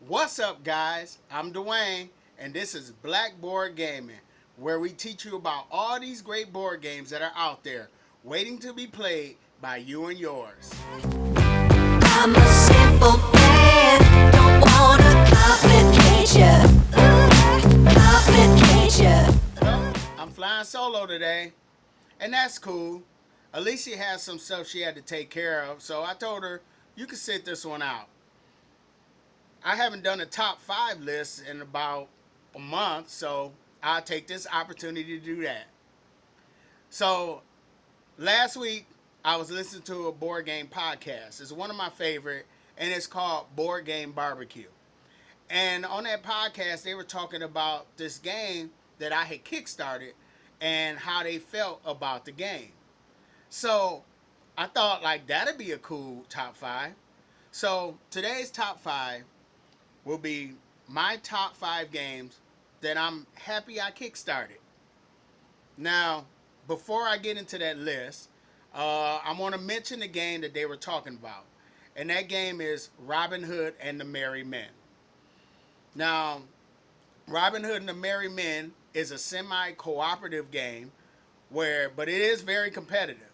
What's up, guys? I'm Dwayne, and this is Blackboard Gaming, where we teach you about all these great board games that are out there, waiting to be played by you and yours. I'm a simple man, don't wanna complicate ya, complicate ya. Well, I'm flying solo today, and that's cool. Alicia has some stuff she had to take care of, so I told her, you can sit this one out. I haven't done a top 5 list in about a month, so I'll take this opportunity to do that. So last week, I was listening to a board game podcast. It's one of my favorite, and it's called Board Game Barbecue. And on that podcast, they were talking about this game that I had kickstarted and how they felt about the game. So I thought like that'd be a cool top 5. So today's top 5 will be my top 5 games that I'm happy I kickstarted. Now, before I get into that list, I want to mention the game that they were talking about, and that game is Robin Hood and the Merry Men. Now, Robin Hood and the Merry Men is a semi-cooperative game but it is very competitive,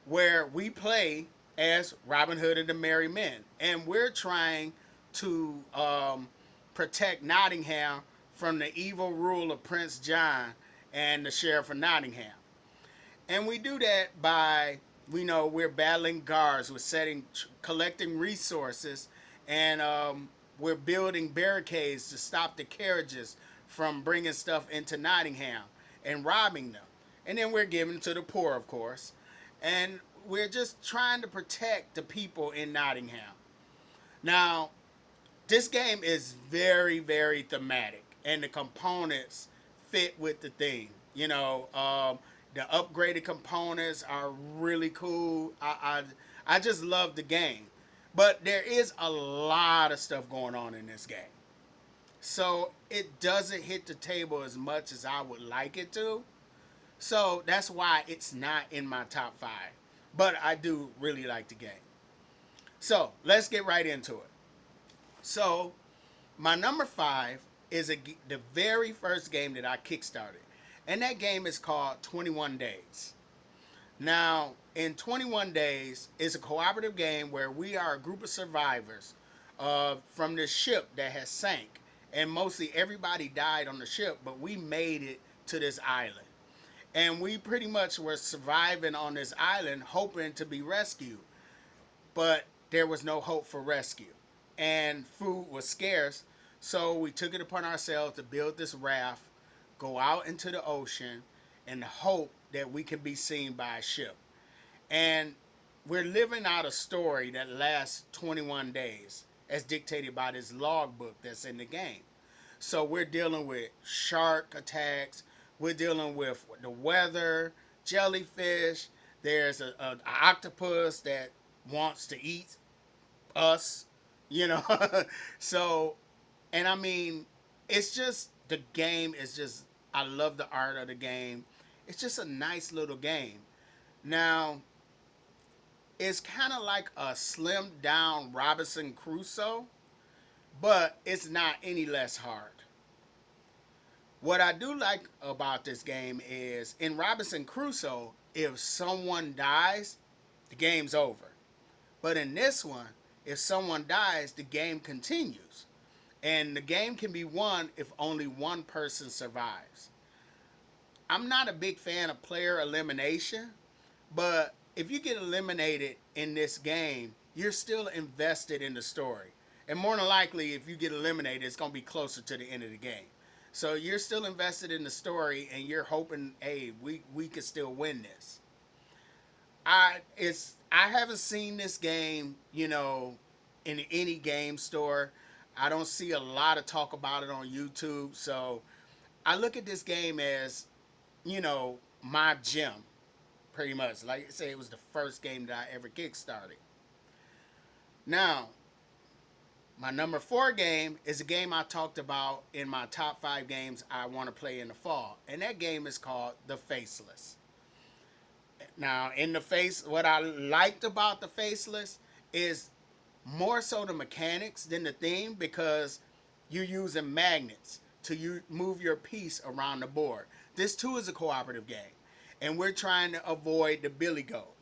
where we play as Robin Hood and the Merry Men, and we're trying to protect Nottingham from the evil rule of Prince John and the Sheriff of Nottingham. And we do that by, we're battling guards, collecting resources, and we're building barricades to stop the carriages from bringing stuff into Nottingham and robbing them. And then we're giving to the poor, of course. And we're just trying to protect the people in Nottingham. Now, this game is very, very thematic, and the components fit with the theme. The upgraded components are really cool. I just love the game, but there is a lot of stuff going on in this game, so it doesn't hit the table as much as I would like it to. So that's why it's not in my top 5. But I do really like the game. So let's get right into it. So my number 5 is the very first game that I kickstarted. And that game is called 21 Days. Now, in 21 Days is a cooperative game where we are a group of survivors from this ship that has sank. And mostly everybody died on the ship, but we made it to this island. And we pretty much were surviving on this island hoping to be rescued. But there was no hope for rescue. And food was scarce, so we took it upon ourselves to build this raft, go out into the ocean, and hope that we can be seen by a ship. And we're living out a story that lasts 21 days, as dictated by this logbook that's in the game. So we're dealing with shark attacks, we're dealing with the weather, jellyfish, there's an octopus that wants to eat us, you know. So, and I mean, it's just, the game is just, I love the art of the game. It's just a nice little game. Now, it's kind of like a slimmed down Robinson Crusoe, but it's not any less hard. What I do like about this game is, in Robinson Crusoe, if someone dies, the game's over. But in this one, if someone dies, the game continues. And the game can be won if only one person survives. I'm not a big fan of player elimination, but if you get eliminated in this game, you're still invested in the story. And more than likely, if you get eliminated, it's going to be closer to the end of the game. So you're still invested in the story, and you're hoping, hey, we could still win this. I haven't seen this game, in any game store. I don't see a lot of talk about it on YouTube. So I look at this game as, my gem, pretty much. Like I say, it was the first game that I ever kickstarted. Now, my number 4 game is a game I talked about in my top 5 games I want to play in the fall. And that game is called The Faceless. Now, what I liked about The Faceless is more so the mechanics than the theme, because you're using magnets to move your piece around the board. This too is a cooperative game, and we're trying to avoid the billy goat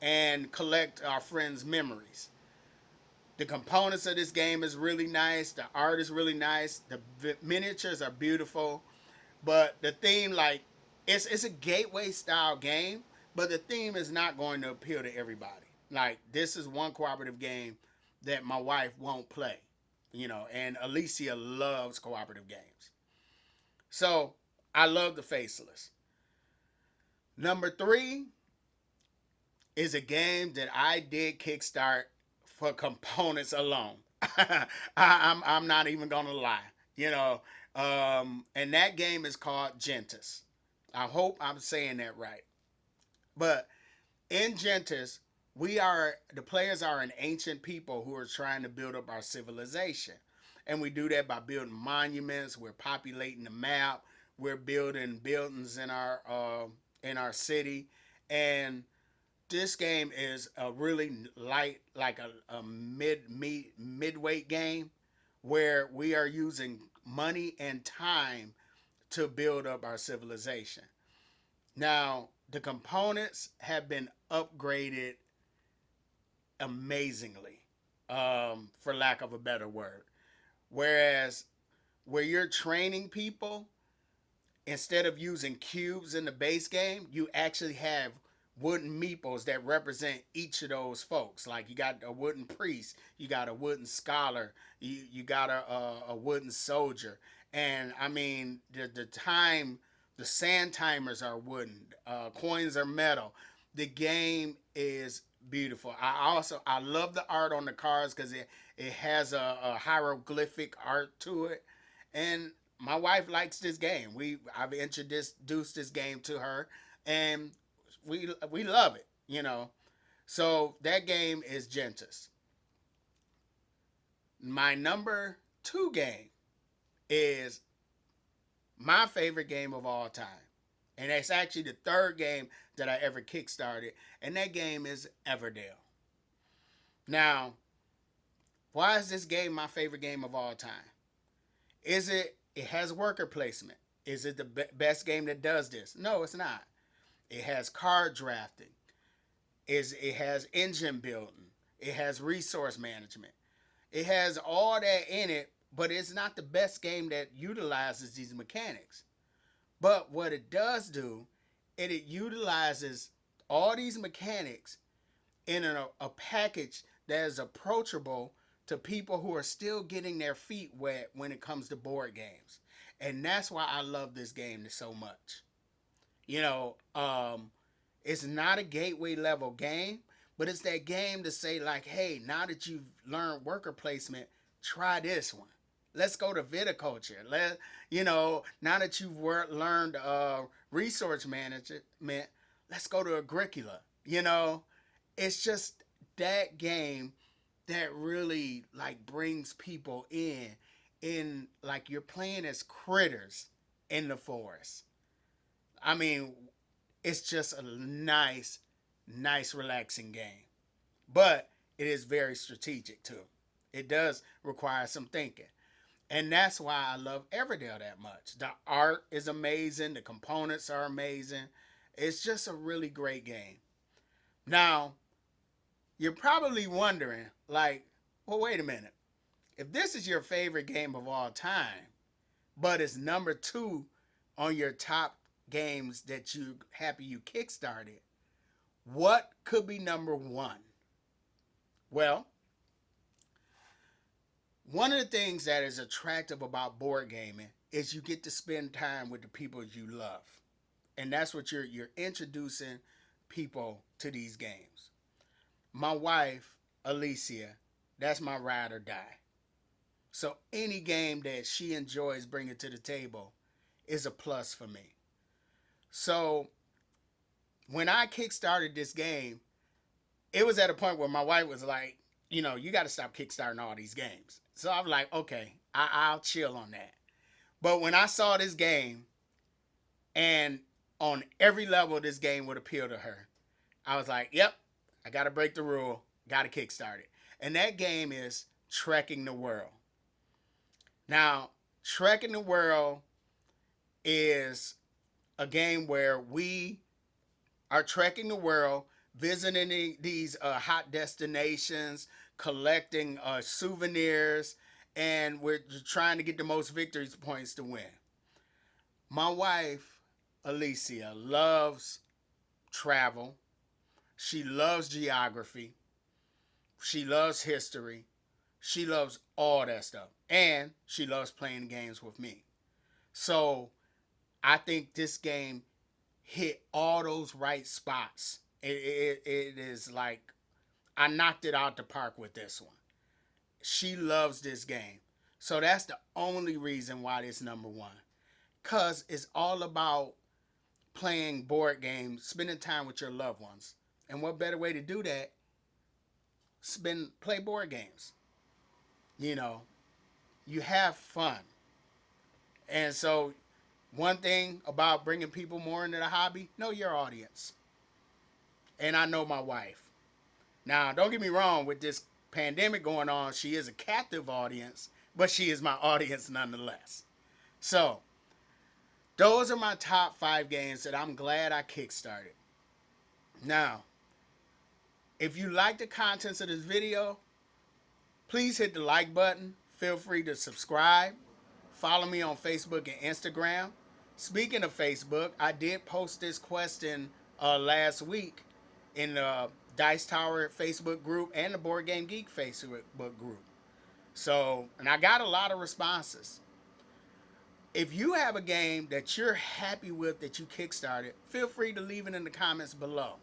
and collect our friends' memories. The components of this game is really nice. The art is really nice. The miniatures are beautiful, but the theme, like, it's a gateway style game, but the theme is not going to appeal to everybody. Like, this is one cooperative game that my wife won't play, and Alicia loves cooperative games. So I love the Faceless. Number 3 is a game that I did kickstart for components alone. I'm not even gonna lie, and that game is called Gentes. I hope I'm saying that right. But in Gentes, the players are an ancient people who are trying to build up our civilization. And we do that by building monuments, we're populating the map, we're building buildings in our city. And this game is a really light, like a midweight game, where we are using money and time to build up our civilization. Now, the components have been upgraded amazingly, for lack of a better word. Whereas where you're training people, instead of using cubes in the base game, you actually have wooden meeples that represent each of those folks. Like, you got a wooden priest, you got a wooden scholar, you got a wooden soldier. And I mean, the sand timers are wooden, coins are metal. The game is beautiful. I love the art on the cards, because it has a hieroglyphic art to it. And my wife likes this game. I've introduced this game to her, and we love it. So that game is Gentes. My number 2 game is my favorite game of all time. And it's actually the 3rd game that I ever kickstarted. And that game is Everdell. Now, why is this game my favorite game of all time? It has worker placement. Is it the best game that does this? No, it's not. It has card drafting. It has engine building. It has resource management. It has all that in it, but it's not the best game that utilizes these mechanics. But what it does do, it utilizes all these mechanics in a package that is approachable to people who are still getting their feet wet when it comes to board games. And that's why I love this game so much. It's not a gateway level game, but it's that game to say, like, hey, now that you've learned worker placement, try this one. Let's go to viticulture. Now that you've learned resource management, let's go to Agricola. It's just that game that really, like, brings people in like you're playing as critters in the forest. I mean, it's just a nice, relaxing game. But it is very strategic too. It does require some thinking. And that's why I love Everdell that much. The art is amazing. The components are amazing. It's just a really great game. Now, you're probably wondering, like, well, wait a minute. If this is your favorite game of all time, but it's number 2 on your top games that you happy you kickstarted, what could be number 1? Well, one of the things that is attractive about board gaming is you get to spend time with the people you love. And that's what you're introducing people to these games. My wife, Alicia, that's my ride or die. So any game that she enjoys bringing to the table is a plus for me. So when I kickstarted this game, it was at a point where my wife was like, you got to stop kickstarting all these games. So I'm like, okay, I'll chill on that. But when I saw this game, and on every level this game would appeal to her, I was like, yep, I got to break the rule, got to kickstart it. And that game is Trekking the World. Now, Trekking the World is a game where we are trekking the world, visiting these hot destinations, collecting souvenirs, and we're trying to get the most victory points to win. My wife, Alicia, loves travel. She loves geography. She loves history. She loves all that stuff. And she loves playing games with me. So I think this game hit all those right spots. It is like I knocked it out the park with this one. She loves this game. So that's the only reason why it's number one. Because it's all about playing board games, spending time with your loved ones. And what better way to do that? Play board games. You know, you have fun. And so one thing about bringing people more into the hobby, know your audience. And I know my wife. Now, don't get me wrong, with this pandemic going on, she is a captive audience, but she is my audience nonetheless. So, those are my top 5 games that I'm glad I kickstarted. Now, if you like the contents of this video, please hit the like button. Feel free to subscribe. Follow me on Facebook and Instagram. Speaking of Facebook, I did post this question last week in the Dice Tower Facebook group and the Board Game Geek Facebook group. So, and I got a lot of responses. If you have a game that you're happy with that you kickstarted, feel free to leave it in the comments below.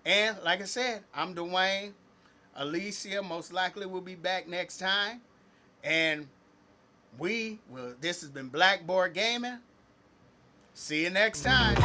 And like I said, I'm Dwayne. Alicia most likely will be back next time. And this has been BlackBoardGaming. See you next time.